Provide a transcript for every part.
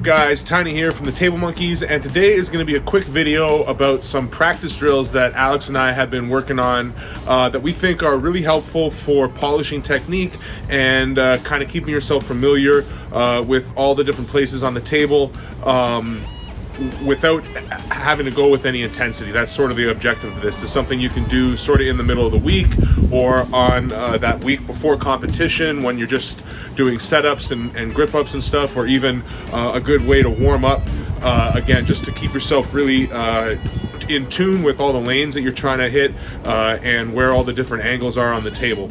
guys? Tiny here from the Table Monkeys, and today is going to be a quick video about some practice drills that Alex and I have been working on that we think are really helpful for polishing technique and kind of keeping yourself familiar with all the different places on the table without having to go with any intensity. That's sort of the objective of this. It's something you can do sort of in the middle of the week or on that week before competition when you're just doing setups and grip ups and stuff, or even a good way to warm up, again, just to keep yourself really in tune with all the lanes that you're trying to hit and where all the different angles are on the table.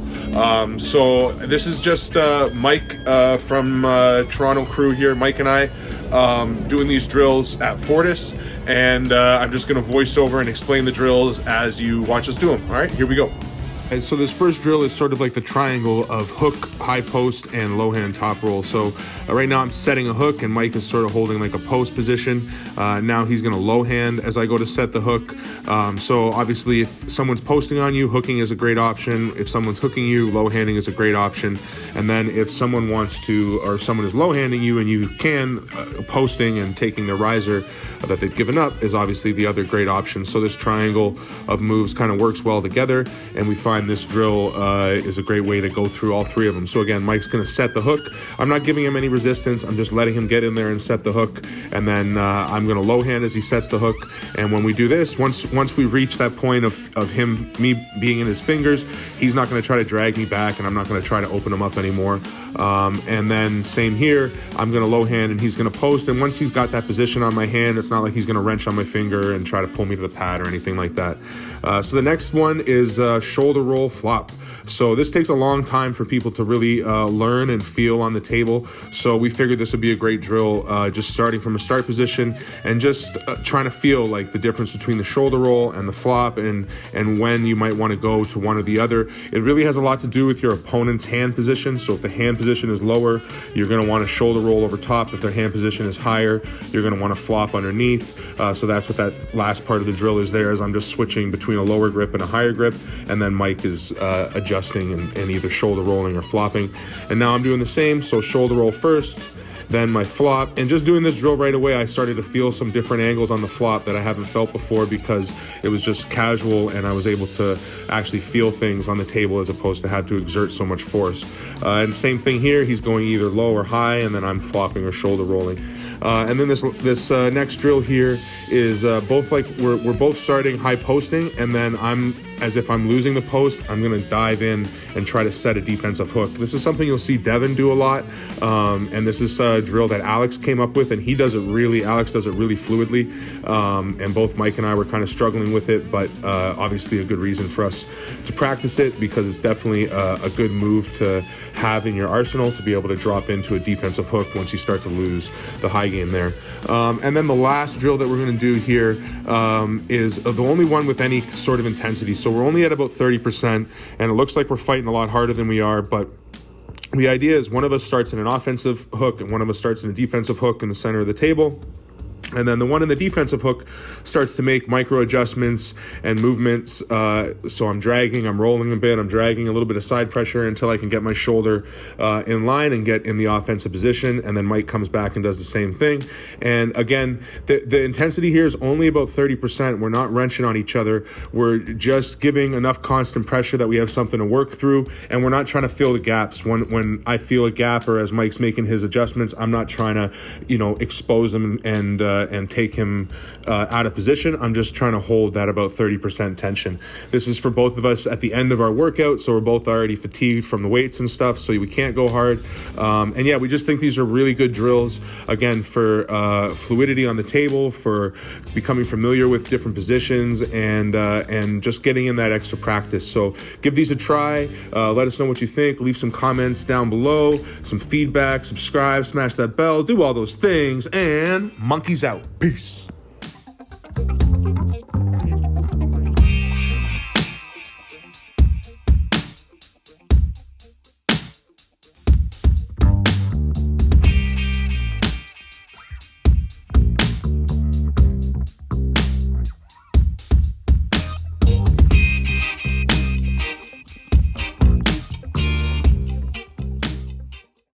So this is just Mike from Toronto crew here, Mike and I, doing these drills at Fortis, and I'm just going to voice over and explain the drills as you watch us do them. All right, here we go. And so this first drill is sort of like the triangle of hook, high post, and low hand top roll. So right now I'm setting a hook and Mike is sort of holding like a post position. Now he's gonna low hand as I go to set the hook. So obviously if someone's posting on you, hooking is a great option. If someone's hooking you, low handing is a great option. And then if someone wants to, or someone is low handing you and you can, posting and taking the riser that they've given up is obviously the other great option. So this triangle of moves kind of works well together, and we find this drill is a great way to go through all three of them. So again, Mike's going to set the hook. I'm not giving him any resistance. I'm just letting him get in there and set the hook, and then I'm going to low hand as he sets the hook. And when we do this, once we reach that point of me being in his fingers, he's not going to try to drag me back, and I'm not going to try to open him up anymore. And then same here, I'm going to low hand and he's going to post. And once he's got that position on my hand, it's not like he's going to wrench on my finger and try to pull me to the pad or anything like that. So the next one is shoulder roll flop. So this takes a long time for people to really learn and feel on the table. So we figured this would be a great drill, just starting from a start position and just trying to feel like the difference between the shoulder roll and the flop, and when you might want to go to one or the other. It really has a lot to do with your opponent's hand position. So if the hand position is lower, you're going to want to shoulder roll over top. If their hand position is higher, you're going to want to flop underneath. So that's what that last part of the drill is there, is I'm just switching between a lower grip and a higher grip, and then Mike is adjusting and either shoulder rolling or flopping. And now I'm doing the same, so shoulder roll first, then my flop. And just doing this drill right away, I started to feel some different angles on the flop that I haven't felt before, because it was just casual and I was able to actually feel things on the table as opposed to have to exert so much force. And same thing here, he's going either low or high, and then I'm flopping or shoulder rolling. And then this next drill here is both like we're both starting high posting, and then as if I'm losing the post, I'm gonna dive in and try to set a defensive hook. This is something you'll see Devin do a lot, and this is a drill that Alex came up with, and Alex does it really fluidly, and both Mike and I were kind of struggling with it, but obviously a good reason for us to practice it, because it's definitely a good move to have in your arsenal to be able to drop into a defensive hook once you start to lose the high game there. And then the last drill that we're going to do here is the only one with any sort of intensity. So we're only at about 30%, and it looks like we're fighting a lot harder than we are, but the idea is one of us starts in an offensive hook and one of us starts in a defensive hook in the center of the table. And then the one in the defensive hook starts to make micro adjustments and movements. So I'm dragging, I'm rolling a bit, I'm dragging a little bit of side pressure until I can get my shoulder in line and get in the offensive position. And then Mike comes back and does the same thing. And again, the intensity here is only about 30%. We're not wrenching on each other. We're just giving enough constant pressure that we have something to work through. And we're not trying to fill the gaps. When I feel a gap, or as Mike's making his adjustments, I'm not trying to, expose them and take him out of position. I'm just trying to hold that about 30% tension. This is for both of us at the end of our workout, so we're both already fatigued from the weights and stuff, so we can't go hard. And yeah, we just think these are really good drills, again, for fluidity on the table, for becoming familiar with different positions, and just getting in that extra practice. So give these a try. Let us know what you think. Leave some comments down below, some feedback, subscribe, smash that bell, do all those things, and monkeys out. Peace.